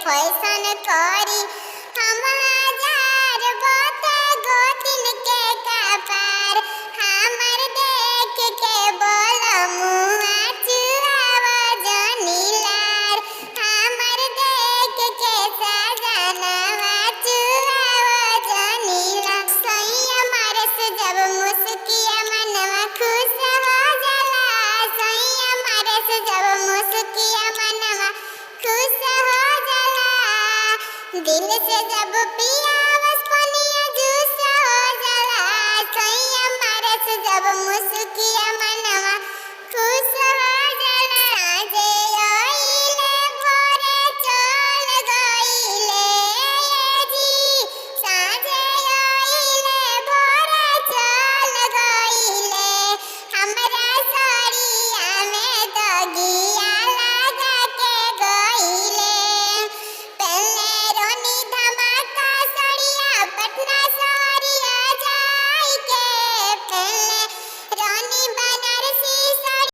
fashion करी हम हजार गोते गोतिन के कपार हमर देख के बोल मुआ चुआव जनीलार हमर देख के सजनवा चुआव जनीला सैया मारे से जब मुस्किया मनवा खुश हो जाला सैया मारे से जब मुस्किया मनवा खुश हो जाला दिल से जब पियावस पनिया जूस हो जाला सैया मारे से जब मुस्किया मन